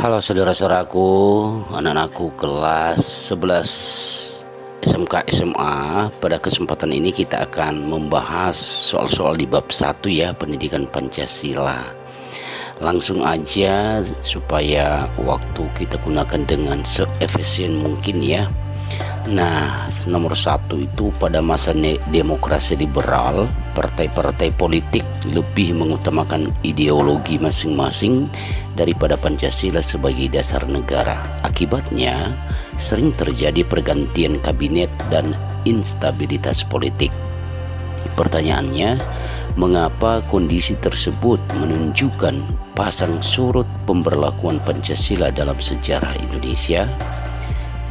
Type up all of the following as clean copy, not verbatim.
Halo saudara-saudaraku, anak-anakku kelas 11 SMK SMA. Pada kesempatan ini kita akan membahas soal-soal di bab 1 ya, pendidikan Pancasila. Langsung aja supaya waktu kita gunakan dengan seefisien mungkin ya. Nah, nomor 1 itu pada masa demokrasi liberal, partai-partai politik lebih mengutamakan ideologi masing-masing daripada Pancasila sebagai dasar negara. Akibatnya, sering terjadi pergantian kabinet dan instabilitas politik. Pertanyaannya, mengapa kondisi tersebut menunjukkan pasang surut pemberlakuan Pancasila dalam sejarah Indonesia?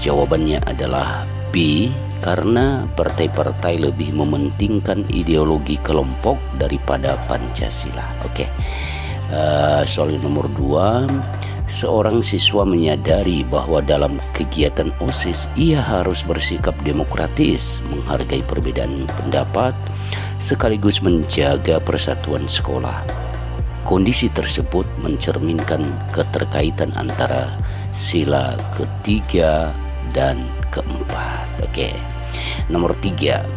Jawabannya adalah B, karena partai-partai lebih mementingkan ideologi kelompok daripada Pancasila. Soal nomor 2, seorang siswa menyadari bahwa dalam kegiatan OSIS ia harus bersikap demokratis, menghargai perbedaan pendapat, sekaligus menjaga persatuan sekolah. Kondisi tersebut mencerminkan keterkaitan antara sila ketiga dan keempat. Nomor 3,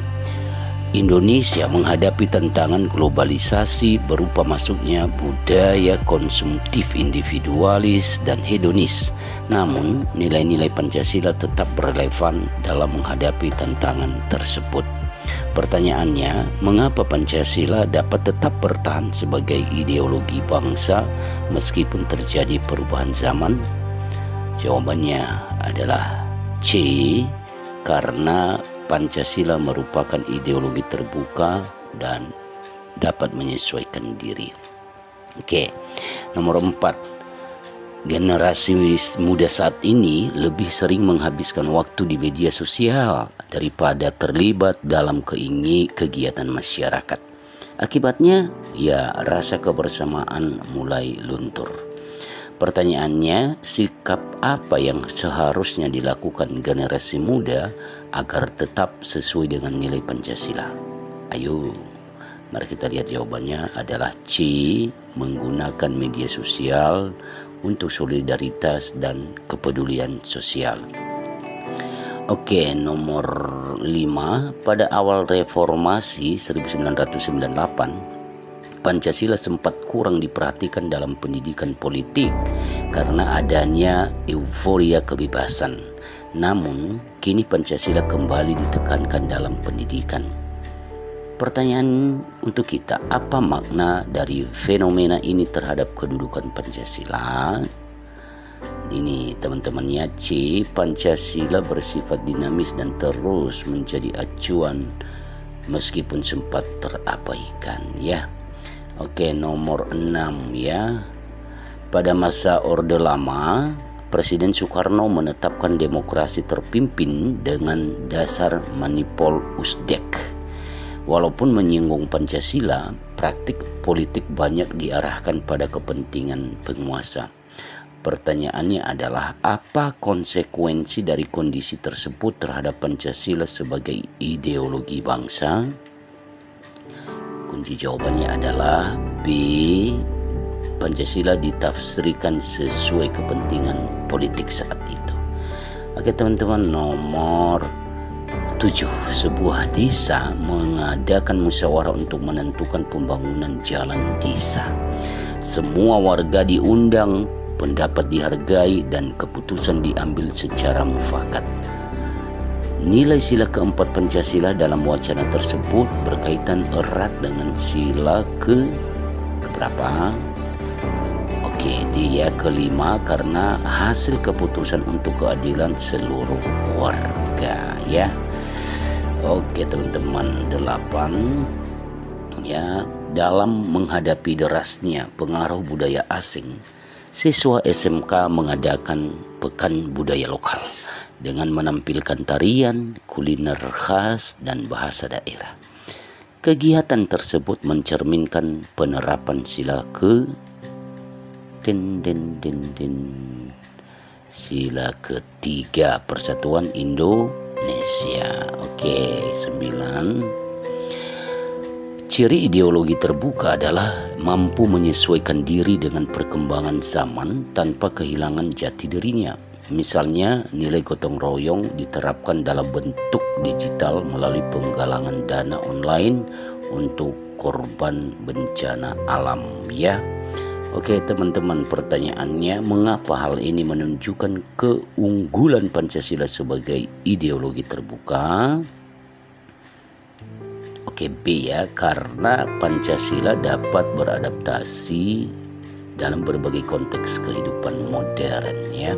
Indonesia menghadapi tantangan globalisasi berupa masuknya budaya konsumtif individualis dan hedonis. Namun, nilai-nilai Pancasila tetap relevan dalam menghadapi tantangan tersebut. Pertanyaannya, mengapa Pancasila dapat tetap bertahan sebagai ideologi bangsa meskipun terjadi perubahan zaman? Jawabannya adalah C, karena Pancasila merupakan ideologi terbuka dan dapat menyesuaikan diri. Nomor 4, generasi muda saat ini lebih sering menghabiskan waktu di media sosial daripada terlibat dalam kegiatan masyarakat. Akibatnya, rasa kebersamaan mulai luntur. Pertanyaannya, sikap apa yang seharusnya dilakukan generasi muda agar tetap sesuai dengan nilai Pancasila? Ayo, mari kita lihat jawabannya adalah C, menggunakan media sosial untuk solidaritas dan kepedulian sosial. Nomor 5, pada awal reformasi 1998, Pancasila sempat kurang diperhatikan dalam pendidikan politik karena adanya euforia kebebasan. Namun, kini Pancasila kembali ditekankan dalam pendidikan. Pertanyaan untuk kita, apa makna dari fenomena ini terhadap kedudukan Pancasila? Ini teman-temannya C, Pancasila bersifat dinamis dan terus menjadi acuan meskipun sempat terabaikan ya. Nomor 6 ya. Pada masa Orde Lama, Presiden Soekarno menetapkan demokrasi terpimpin dengan dasar Manipol Usdek. Walaupun menyinggung Pancasila, praktik politik banyak diarahkan pada kepentingan penguasa. Pertanyaannya adalah, apa konsekuensi dari kondisi tersebut terhadap Pancasila sebagai ideologi bangsa? Kunci jawabannya adalah B, Pancasila ditafsirkan sesuai kepentingan politik saat itu. Teman-teman, nomor 7, sebuah desa mengadakan musyawarah untuk menentukan pembangunan jalan desa. Semua warga diundang, pendapat dihargai, dan keputusan diambil secara mufakat. Nilai sila keempat Pancasila dalam wacana tersebut berkaitan erat dengan sila keberapa? Dia kelima, karena hasil keputusan untuk keadilan seluruh warga ya. Teman-teman, 8 ya, dalam menghadapi derasnya pengaruh budaya asing, siswa SMK mengadakan pekan budaya lokal dengan menampilkan tarian, kuliner khas, dan bahasa daerah. Kegiatan tersebut mencerminkan penerapan sila sila ketiga Persatuan Indonesia. 9, Ciri ideologi terbuka adalah mampu menyesuaikan diri dengan perkembangan zaman tanpa kehilangan jati dirinya. Misalnya, nilai gotong royong diterapkan dalam bentuk digital melalui penggalangan dana online untuk korban bencana alam, ya. Oke teman-teman, pertanyaannya, mengapa hal ini menunjukkan keunggulan Pancasila sebagai ideologi terbuka? Oke, B ya, karena Pancasila dapat beradaptasi dalam berbagai konteks kehidupan modern, ya.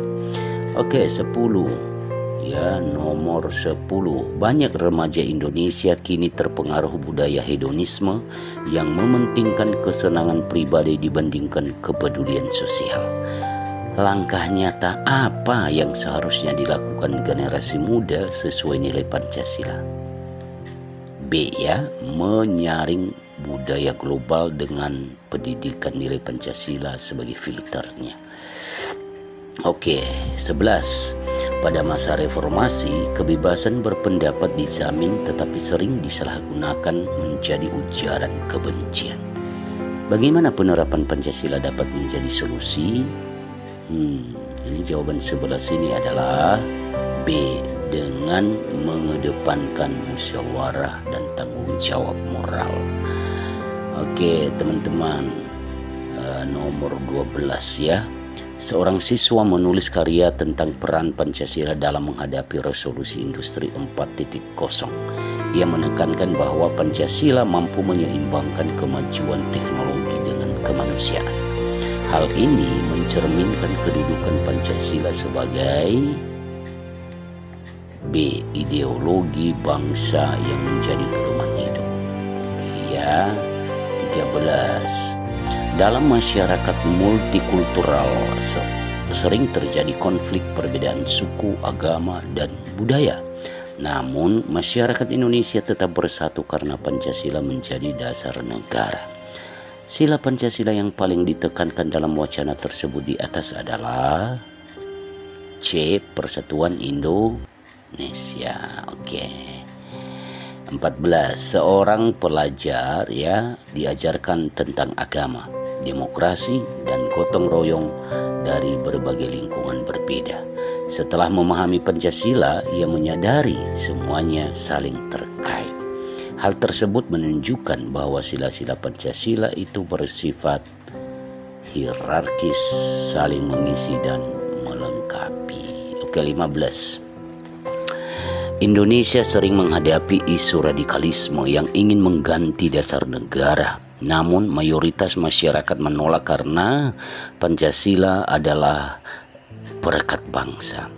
Oke, 10 ya, nomor 10. Banyak remaja Indonesia kini terpengaruh budaya hedonisme yang mementingkan kesenangan pribadi dibandingkan kepedulian sosial. Langkah nyata apa yang seharusnya dilakukan generasi muda sesuai nilai Pancasila? B ya, menyaring budaya global dengan pendidikan nilai Pancasila sebagai filternya. Oke, 11. Pada masa reformasi, kebebasan berpendapat dijamin tetapi sering disalahgunakan menjadi ujaran kebencian. Bagaimana penerapan Pancasila dapat menjadi solusi? Ini jawaban 11 ini adalah B, dengan mengedepankan musyawarah dan tanggung jawab moral. Oke teman-teman, nomor 12 ya. Seorang siswa menulis karya tentang peran Pancasila dalam menghadapi revolusi industri 4.0. Ia menekankan bahwa Pancasila mampu menyeimbangkan kemajuan teknologi dengan kemanusiaan. Hal ini mencerminkan kedudukan Pancasila sebagai B, ideologi bangsa yang menjadi pedoman hidup. Ya, 13. Dalam masyarakat multikultural sering terjadi konflik perbedaan suku, agama, dan budaya. Namun, masyarakat Indonesia tetap bersatu karena Pancasila menjadi dasar negara. Sila Pancasila yang paling ditekankan dalam wacana tersebut di atas adalah C, Persatuan Indonesia. Oke. 14. Seorang pelajar ya diajarkan tentang agama, demokrasi, dan gotong royong dari berbagai lingkungan berbeda. Setelah memahami Pancasila, ia menyadari semuanya saling terkait. Hal tersebut menunjukkan bahwa sila-sila Pancasila itu bersifat hierarkis, saling mengisi dan melengkapi. Oke, 15. Indonesia sering menghadapi isu radikalisme yang ingin mengganti dasar negara. Namun mayoritas masyarakat menolak karena Pancasila adalah perekat bangsa.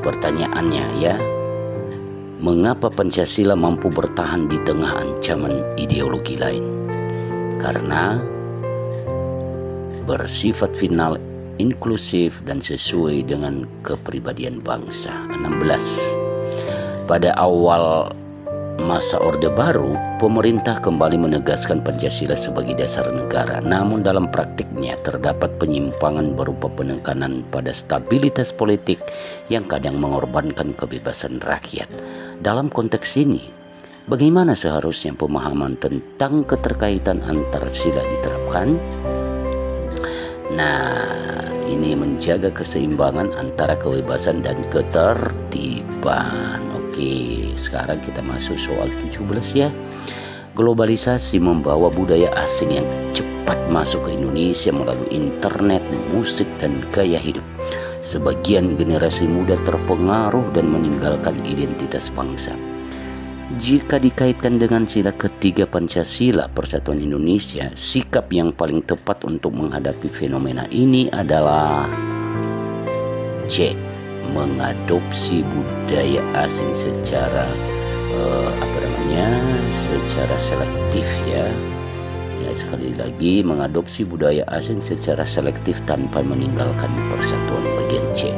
Pertanyaannya ya, mengapa Pancasila mampu bertahan di tengah ancaman ideologi lain? Karena bersifat final, inklusif, dan sesuai dengan kepribadian bangsa. 16. Pada awal masa Orde Baru, pemerintah kembali menegaskan Pancasila sebagai dasar negara. Namun dalam praktiknya terdapat penyimpangan berupa penekanan pada stabilitas politik yang kadang mengorbankan kebebasan rakyat. Dalam konteks ini, bagaimana seharusnya pemahaman tentang keterkaitan antar sila diterapkan? Nah, ini menjaga keseimbangan antara kebebasan dan ketertiban. Oke, sekarang kita masuk soal 17 ya. Globalisasi membawa budaya asing yang cepat masuk ke Indonesia melalui internet, musik, dan gaya hidup. Sebagian generasi muda terpengaruh dan meninggalkan identitas bangsa. Jika dikaitkan dengan sila ketiga Pancasila, Persatuan Indonesia, sikap yang paling tepat untuk menghadapi fenomena ini adalah C, mengadopsi budaya asing secara secara selektif ya. Sekali lagi, mengadopsi budaya asing secara selektif tanpa meninggalkan persatuan, bagian C.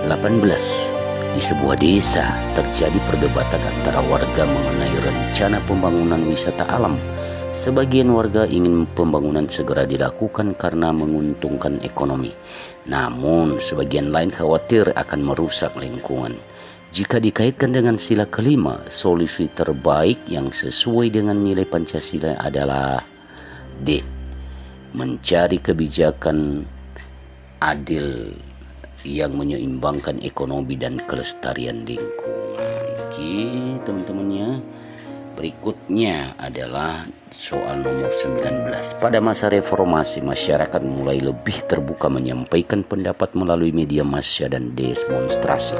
18. Di sebuah desa terjadi perdebatan antara warga mengenai rencana pembangunan wisata alam. Sebagian warga ingin pembangunan segera dilakukan karena menguntungkan ekonomi. Namun sebagian lain khawatir akan merusak lingkungan. Jika dikaitkan dengan sila kelima, solusi terbaik yang sesuai dengan nilai Pancasila adalah D. Mencari kebijakan adil yang menyeimbangkan ekonomi dan kelestarian lingkungan. Oke, teman-teman ya. Berikutnya adalah soal nomor 19. Pada masa reformasi, masyarakat mulai lebih terbuka menyampaikan pendapat melalui media massa dan demonstrasi.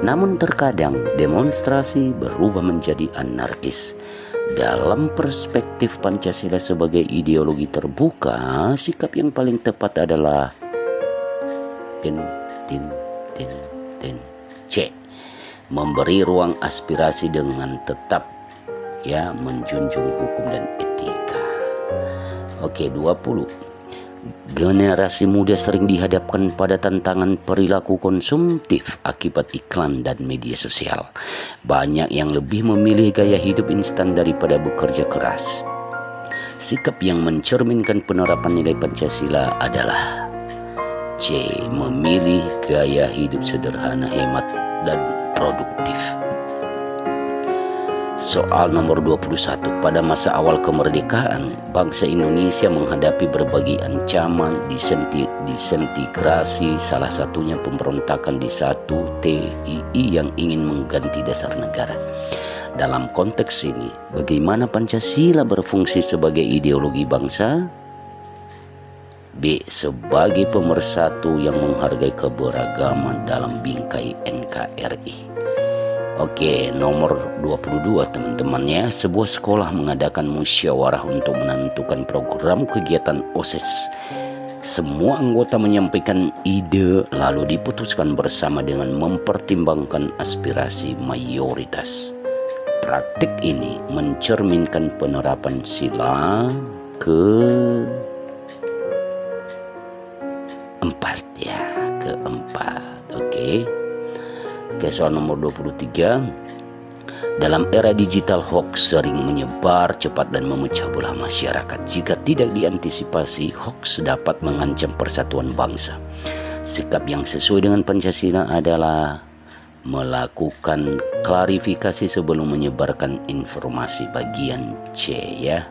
Namun terkadang demonstrasi berubah menjadi anarkis. Dalam perspektif Pancasila sebagai ideologi terbuka, sikap yang paling tepat adalah C. Memberi ruang aspirasi dengan tetap menjunjung hukum dan etika. Oke, 20. Generasi muda sering dihadapkan pada tantangan perilaku konsumtif akibat iklan dan media sosial. Banyak yang lebih memilih gaya hidup instan daripada bekerja keras. Sikap yang mencerminkan penerapan nilai Pancasila adalah C. Memilih gaya hidup sederhana, hemat, dan produktif. Soal nomor 21. Pada masa awal kemerdekaan, bangsa Indonesia menghadapi berbagai ancaman, disintegrasi, salah satunya pemberontakan di 1 TII yang ingin mengganti dasar negara. Dalam konteks ini, bagaimana Pancasila berfungsi sebagai ideologi bangsa? B. Sebagai pemersatu yang menghargai keberagaman dalam bingkai NKRI. Oke, nomor 22 teman-teman ya. Sebuah sekolah mengadakan musyawarah untuk menentukan program kegiatan OSIS. Semua anggota menyampaikan ide lalu diputuskan bersama dengan mempertimbangkan aspirasi mayoritas. Praktik ini mencerminkan penerapan sila keempat. Oke. Soal nomor 23. Dalam era digital, hoax sering menyebar cepat dan memecah belah masyarakat. Jika tidak diantisipasi, hoax dapat mengancam persatuan bangsa. Sikap yang sesuai dengan Pancasila adalah melakukan klarifikasi sebelum menyebarkan informasi, bagian C ya.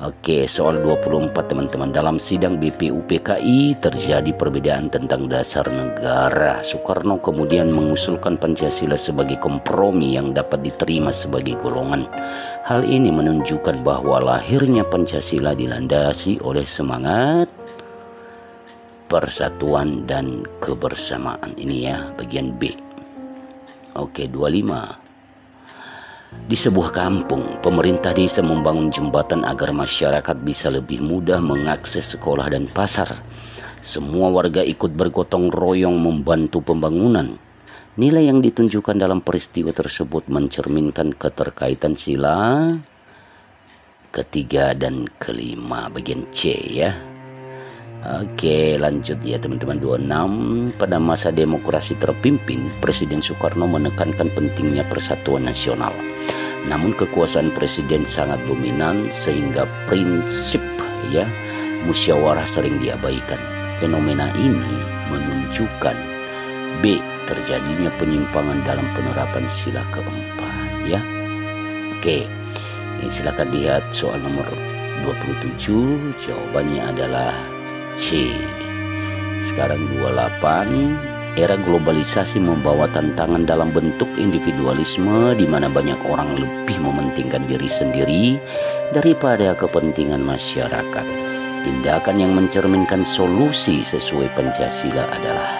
Oke, soal 24 teman-teman. Dalam sidang BPUPKI terjadi perbedaan tentang dasar negara. Soekarno kemudian mengusulkan Pancasila sebagai kompromi yang dapat diterima sebagai golongan. Hal ini menunjukkan bahwa lahirnya Pancasila dilandasi oleh semangat persatuan dan kebersamaan. Ini ya, bagian B. Oke, 25. Di sebuah kampung, pemerintah desa membangun jembatan agar masyarakat bisa lebih mudah mengakses sekolah dan pasar. Semua warga ikut bergotong royong membantu pembangunan. Nilai yang ditunjukkan dalam peristiwa tersebut mencerminkan keterkaitan sila ketiga dan kelima, bagian C ya. Oke, lanjut ya teman-teman. 26. Pada masa demokrasi terpimpin, Presiden Soekarno menekankan pentingnya persatuan nasional. Namun kekuasaan presiden sangat dominan sehingga prinsip musyawarah sering diabaikan. Fenomena ini menunjukkan B. Terjadinya penyimpangan dalam penerapan sila keempat ya. Oke, silakan lihat soal nomor 27. Jawabannya adalah C. Sekarang 28. Era globalisasi membawa tantangan dalam bentuk individualisme di mana banyak orang lebih mementingkan diri sendiri daripada kepentingan masyarakat. Tindakan yang mencerminkan solusi sesuai Pancasila adalah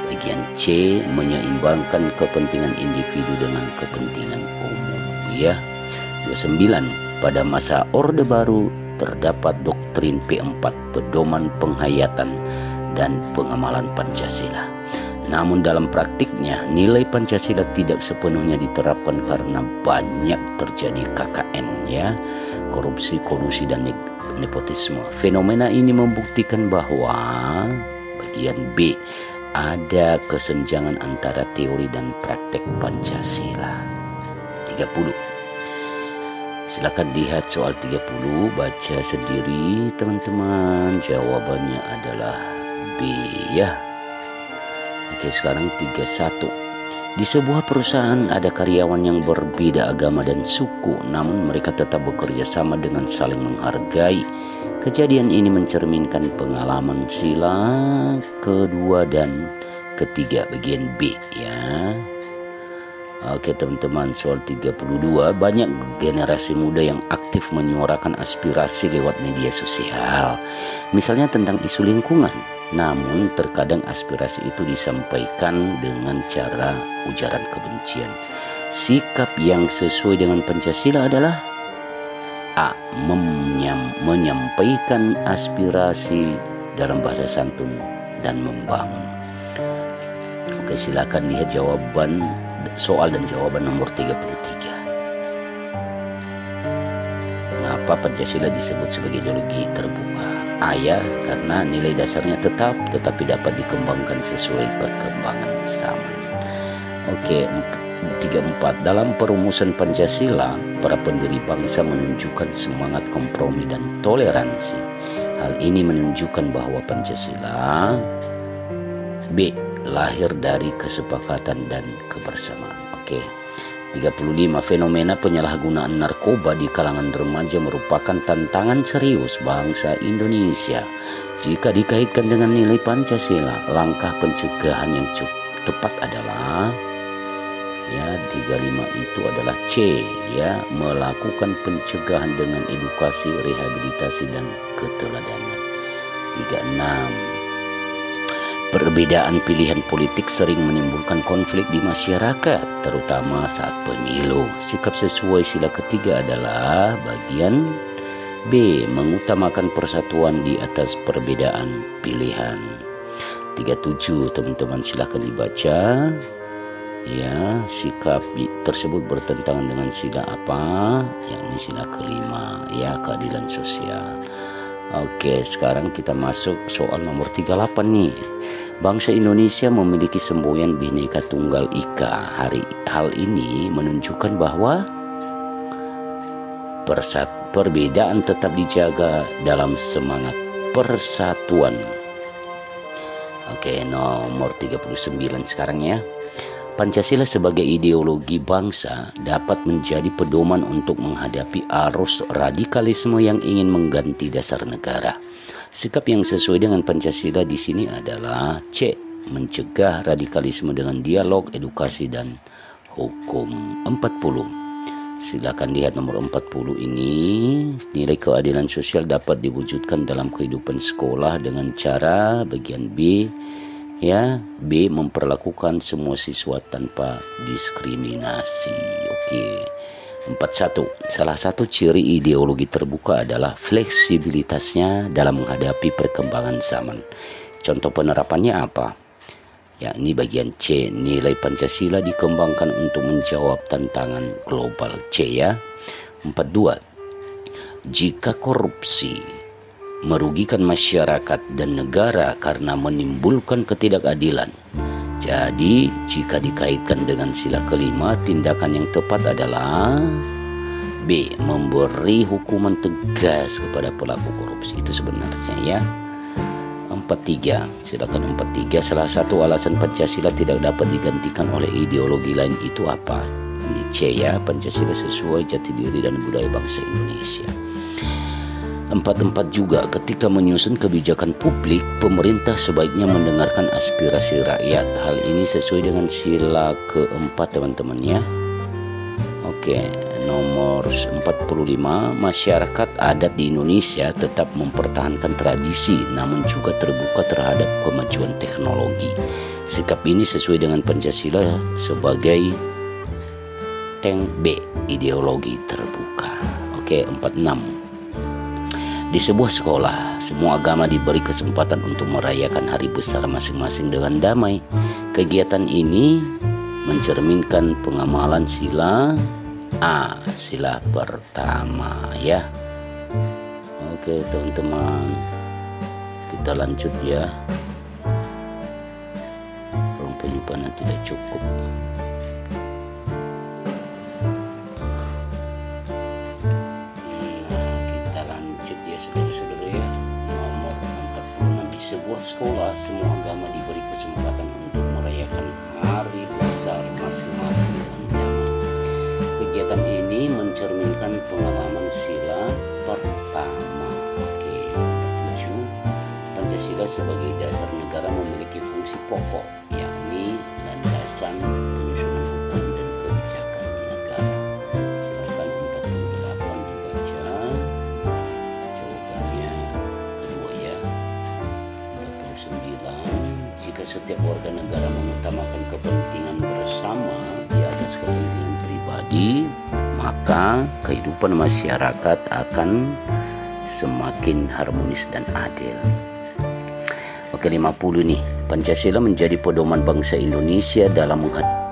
bagian C. Menyeimbangkan kepentingan individu dengan kepentingan umum ya. 29. Pada masa Orde Baru terdapat doktrin P4, pedoman penghayatan dan pengamalan Pancasila. Namun dalam praktiknya nilai Pancasila tidak sepenuhnya diterapkan karena banyak terjadi KKN ya, korupsi, kolusi dan nepotisme. Fenomena ini membuktikan bahwa bagian B ada kesenjangan antara teori dan praktek Pancasila. 30. Silakan lihat soal 30, baca sendiri teman-teman. Jawabannya adalah B ya. Oke, sekarang 31. Di sebuah perusahaan ada karyawan yang berbeda agama dan suku, namun mereka tetap bekerja sama dengan saling menghargai. Kejadian ini mencerminkan pengalaman sila kedua dan ketiga bagian B ya. Oke teman-teman, soal 32, banyak generasi muda yang aktif menyuarakan aspirasi lewat media sosial. Misalnya tentang isu lingkungan. Namun terkadang aspirasi itu disampaikan dengan cara ujaran kebencian. Sikap yang sesuai dengan Pancasila adalah A. Menyampaikan aspirasi dalam bahasa santun dan membangun. Oke, silakan lihat jawaban soal dan jawaban nomor 33. Mengapa Pancasila disebut sebagai ideologi terbuka? A ya, karena nilai dasarnya tetap tetapi dapat dikembangkan sesuai perkembangan zaman. Oke, 34. Dalam perumusan Pancasila, para pendiri bangsa menunjukkan semangat kompromi dan toleransi. Hal ini menunjukkan bahwa Pancasila B. lahir dari kesepakatan dan kebersamaan. Oke. 35. Fenomena penyalahgunaan narkoba di kalangan remaja merupakan tantangan serius bangsa Indonesia. Jika dikaitkan dengan nilai Pancasila, langkah pencegahan yang tepat adalah ya 35 itu adalah C ya, melakukan pencegahan dengan edukasi, rehabilitasi dan keteladanan. 36. Perbedaan pilihan politik sering menimbulkan konflik di masyarakat, terutama saat pemilu. Sikap sesuai sila ketiga adalah bagian B, mengutamakan persatuan di atas perbedaan pilihan. 37, teman-teman silakan dibaca. Ya, sikap tersebut bertentangan dengan sila apa? Yakni sila kelima, ya, keadilan sosial. Oke, sekarang kita masuk soal nomor 38 nih. Bangsa Indonesia memiliki semboyan Bhinneka Tunggal Ika. Hal ini menunjukkan bahwa perbedaan tetap dijaga dalam semangat persatuan. Oke, nomor 39 sekarang ya. Pancasila sebagai ideologi bangsa dapat menjadi pedoman untuk menghadapi arus radikalisme yang ingin mengganti dasar negara. Sikap yang sesuai dengan Pancasila di sini adalah C. mencegah radikalisme dengan dialog, edukasi, dan hukum. 40. Silakan lihat nomor 40 ini. Nilai keadilan sosial dapat diwujudkan dalam kehidupan sekolah dengan cara bagian B. Ya, B, memperlakukan semua siswa tanpa diskriminasi. Oke. 41. Salah satu ciri ideologi terbuka adalah fleksibilitasnya dalam menghadapi perkembangan zaman. Contoh penerapannya apa? Ya, ini bagian C. Nilai Pancasila dikembangkan untuk menjawab tantangan global. C ya. 42. Jika korupsi merugikan masyarakat dan negara karena menimbulkan ketidakadilan. Jadi, jika dikaitkan dengan sila kelima, tindakan yang tepat adalah B. memberi hukuman tegas kepada pelaku korupsi. Itu sebenarnya ya. 43. Silakan 43. Salah satu alasan Pancasila tidak dapat digantikan oleh ideologi lain itu apa? Ini C ya. Pancasila sesuai jati diri dan budaya bangsa Indonesia. 44 juga, ketika menyusun kebijakan publik, pemerintah sebaiknya mendengarkan aspirasi rakyat. Hal ini sesuai dengan sila keempat teman-teman ya. Oke, nomor 45, masyarakat adat di Indonesia tetap mempertahankan tradisi namun juga terbuka terhadap kemajuan teknologi. Sikap ini sesuai dengan Pancasila sebagai tank B, ideologi terbuka. Oke, 46. Di sebuah sekolah, semua agama diberi kesempatan untuk merayakan hari besar masing-masing dengan damai. Kegiatan ini mencerminkan pengamalan sila A, sila pertama ya. Oke teman-teman, kita lanjut ya. Ruang penyimpanan tidak cukup. Sebuah sekolah, semua agama diberi kesempatan untuk merayakan merayakan hari besar masing-masing dalam zaman. Kegiatan ini mencerminkan pengalaman sila pertama. Oke, ketujuh, Pancasila sebagai dasar negara memiliki fungsi pokok, yakni landasan penyusunan hukum dan kebijakan negara. Silakan 48 dibaca. Jawabannya kedua ya. 49, jika setiap warga negara mengutamakan kepentingan bersama di atas kepentingan pribadi, maka kehidupan masyarakat akan semakin harmonis dan adil. Oke, 50 nih. Pancasila menjadi pedoman bangsa Indonesia dalam menghadapi